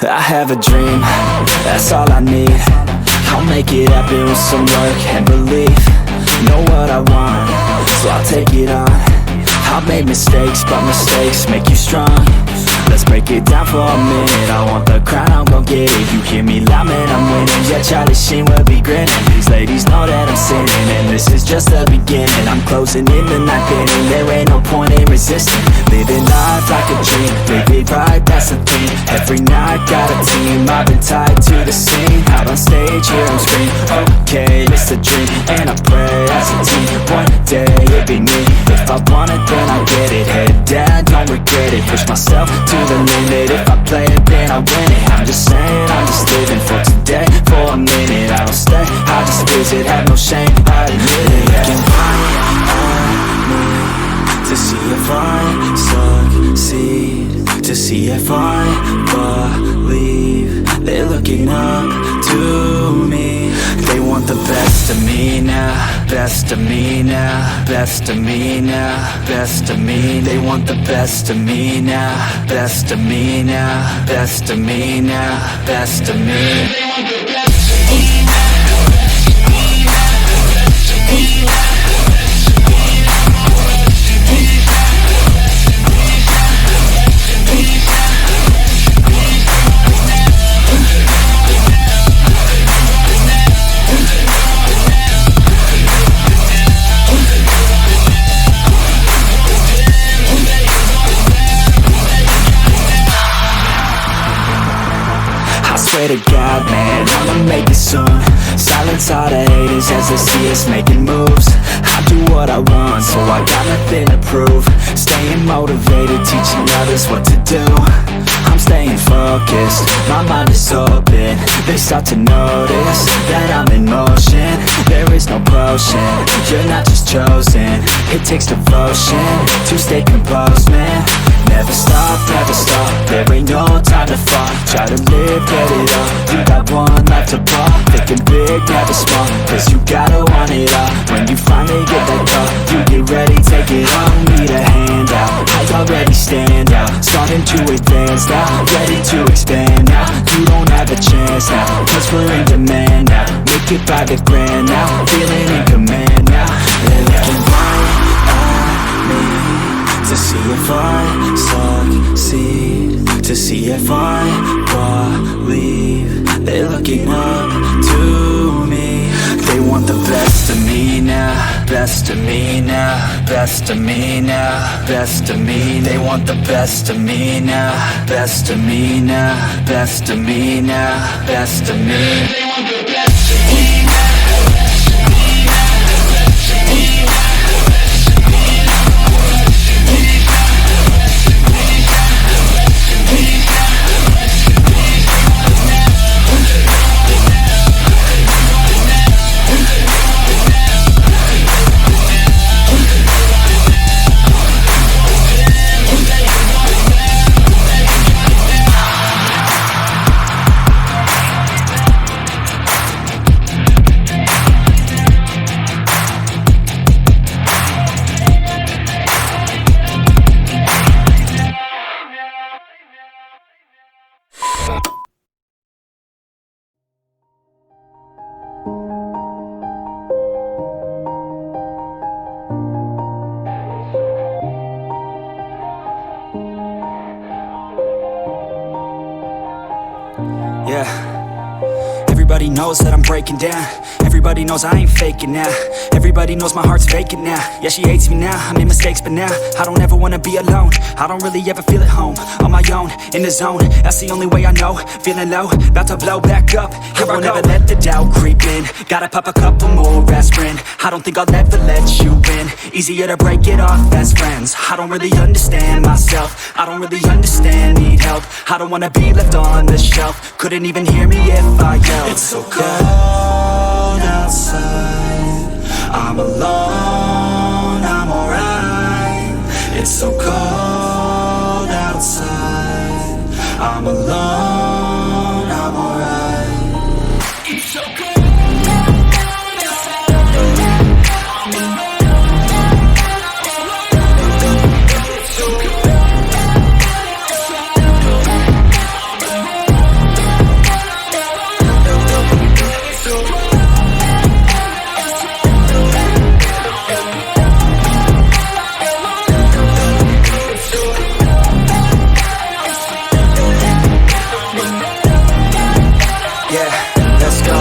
I have a dream, that's all I need. I'll make it happen with some work and belief. Know what I want, so I'll take it on. I've made mistakes, but mistakes make you strong. Let's break it down for a minute. I want the crown, I'm gon' get it. You hear me loud, man, I'm winning. Yeah, Charlie Sheen will be grinning. These ladies know that I'm sinning, and this is just the beginning. I'm closing in the ninth inning. There ain't no point in resisting. Living life like a dream, live it right, that's the thing. Every night, got a team, I've been tied to the scene. Out on stage, here I'm scream. Okay, it's a dream, and I pray as a team. One day, it'll be me. If I want it, then I get it. Head down, don't regret it. Push myself to the limit. If I play it, then I win it. I'm just saying, I'm just living for today. For a minute, I don't stay, I just visit. Have no shame, I admit it. Looking right at me to see if I succeed, to see if I believe. They're looking up to me. They want the best of me now, best of me now, best of me now, best of me. They want the best of me now, best of me now, best of me now, best of me. They want the best of me now. Swear to God, man, I'ma make it soon. Silence all the haters as they see us making moves. I do what I want, so I got nothing to prove. Staying motivated, teaching others what to do. I'm staying focused, my mind is open. They start to notice that I'm in motion. There is no potion, you're not just chosen. It takes devotion to stay composed, man. Never stop, there ain't no time to fall. Try to live, get it all. You got one life to ball. Thinking big, never small, cause you gotta want it all. When you finally get that call, you get ready, take it on. Need a handout, I already stand out. Starting to advance now, ready to expand now. You don't have a chance now, cause we're in demand now. Make it by the grand now, feeling in command now. They're looking right at me to see if I succeed, to see if I believe. They're looking up to me. They want the best of me now, best of me now, best of me now, best of me. They want the best of me now, best of me now, best of me now, best of me. They want the best of me now. Everybody knows that I'm breaking down. Everybody knows I ain't faking now. Everybody knows my heart's vacant now. Yeah, she hates me now, I made mistakes but now I don't ever wanna be alone. I don't really ever feel at home. On my own, in the zone, that's the only way I know. Feeling low, about to blow back up. Here I won't ever let the doubt creep in. Gotta pop a couple more aspirin. I don't think I'll ever let you in. Easier to break it off best friends. I don't really understand myself. I don't really understand, need help. I don't wanna be left on the shelf. Couldn't even hear me if I yelled. It's so cold outside, I'm alone, I'm alright. It's so cold outside, I'm alone, I'm alright. It's so cold. Let's go.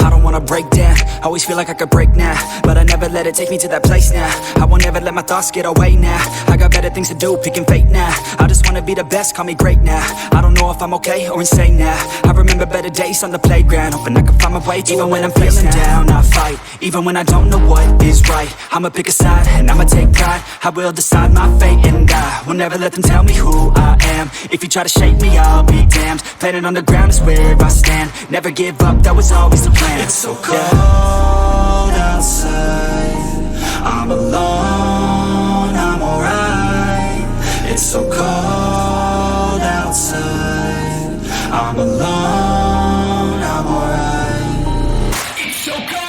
I don't wanna break down, always feel like I could break now, but I never let it take me to that place now. I won't ever let my thoughts get away now. I got better things to do, picking fate now. I just wanna be the best, call me great now. I don't know if I'm okay or insane now. I remember better days on the playground, hoping I can find my way. Even when I'm feeling down, I fight. Even when I don't know what is right, I'ma pick a side and I'ma take pride. I will decide my fate and I will never let them tell me who I am. If you try to shake me, I'll be damned. Planet on the ground is where I stand. Never give up, that was always the plan. It's so cold outside, I'm alone, I'm alright. It's so cold outside, I'm alone, I'm alright. It's so cold.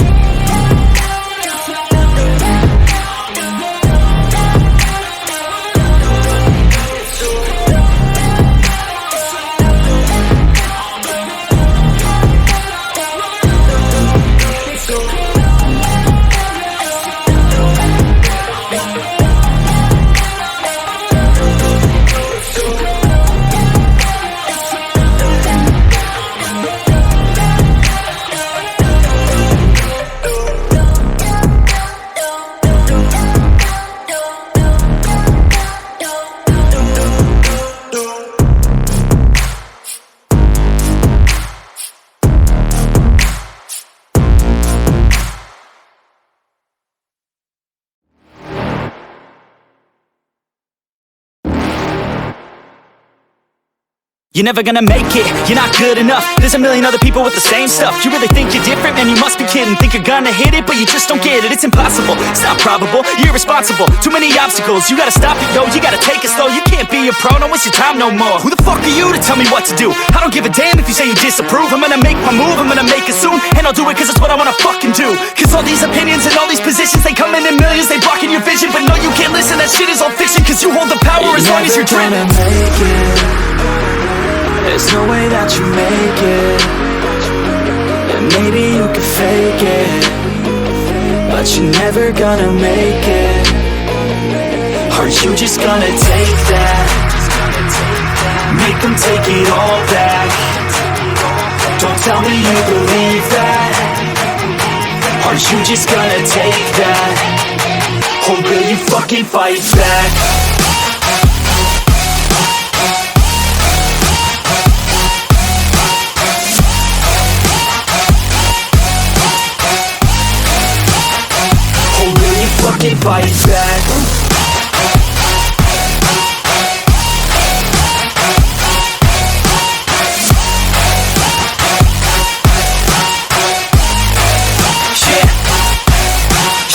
You're never gonna make it, you're not good enough. There's a million other people with the same stuff. You really think you're different? Man, you must be kidding. Think you're gonna hit it, but you just don't get it. It's impossible, it's not probable, you're irresponsible. Too many obstacles, you gotta stop it, yo. You gotta take it slow, you can't be a pro. Don't waste your time no more. Who the fuck are you to tell me what to do? I don't give a damn if you say you disapprove. I'm gonna make my move, I'm gonna make it soon. And I'll do it cause it's what I wanna fucking do. Cause all these opinions and all these positions, they come in millions, they blocking your vision. But no, you can't listen, that shit is all fiction. Cause you hold the power as long as you're dreaming. There's no way that you make it. And maybe you can fake it, but you're never gonna make it. Are you just gonna take that? Make them take it all back. Don't tell me you believe that. Are you just gonna take that? Or will you fucking fight back? Fucking fight back.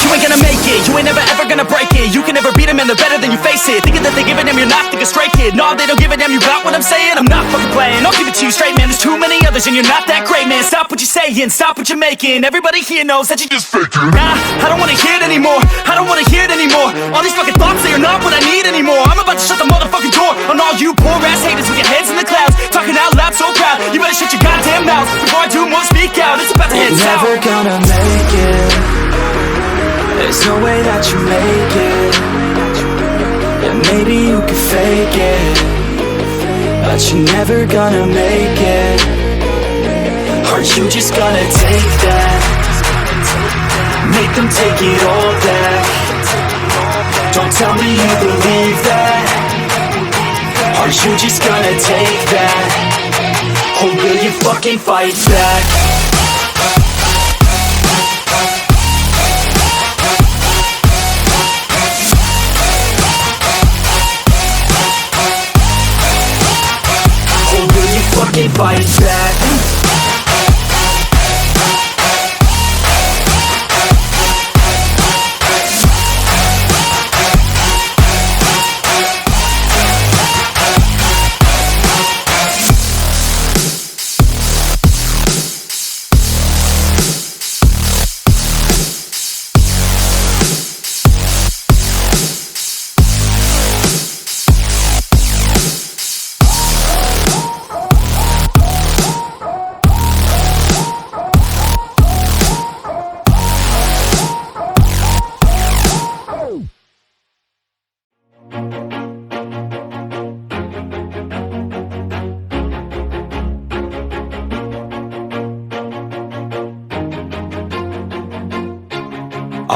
You ain't gonna make it, you ain't never ever gonna break it. You can never beat them and they're better than you face it. Thinking that they give a damn, you're not, think a straight kid. No, they don't give a damn, you got what I'm saying? I'm not fucking playing, I'll give it to you straight, man. There's too many others and you're not that great, man. Stop what you're saying, stop what you're making. Everybody here knows that you just faking. Nah, I don't wanna hear it anymore, I don't wanna hear it anymore. All these fucking thoughts, they are not what I need anymore. I'm about to shut the motherfucking door on all you poor ass haters with your heads in the clouds, talking out loud so proud. You better shut your goddamn mouth before I do more, speak out. It's about to head south. Never gonna make it. There's no way that you make it. And maybe you can fake it, but you're never gonna make it. Are you just gonna take that? Make them take it all back. Don't tell me you believe that. Are you just gonna take that? Or will you fucking fight back? Fucking fight back.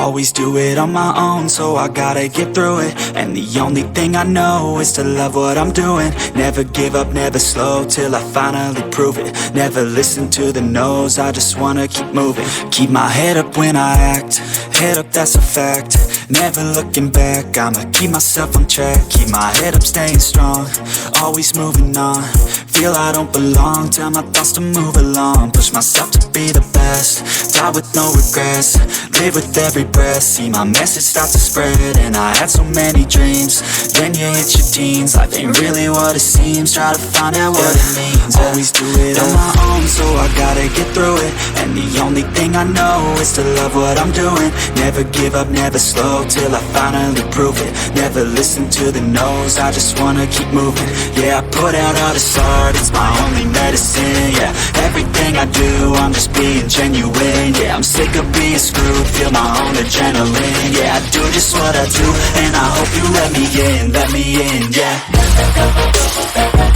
always do it on my own, so I gotta get through it. And the only thing I know is to love what I'm doing. Never give up, never slow, till I finally prove it. Never listen to the no's, I just wanna keep moving. Keep my head up when I act, head up, that's a fact. Never looking back, I'ma keep myself on track. Keep my head up, staying strong, always moving on. Feel I don't belong, tell my thoughts to move along. Push myself to be the best, die with no regrets. Live with every breath, see my message start to spread. And I had so many dreams, then you hit your teens. Life ain't really what it seems, try to find out what it means. Always do it on my own, so I gotta get through it. And the only thing I know is to love what I'm doing. Never give up, never slow, till I finally prove it. Never listen to the no's, I just wanna keep moving. Yeah, I put out all this art, it's my only medicine. Yeah, everything I do, I'm just being genuine. Yeah, I'm sick of being screwed, feel my own adrenaline. Yeah, I do just what I do, and I hope you let me in, yeah.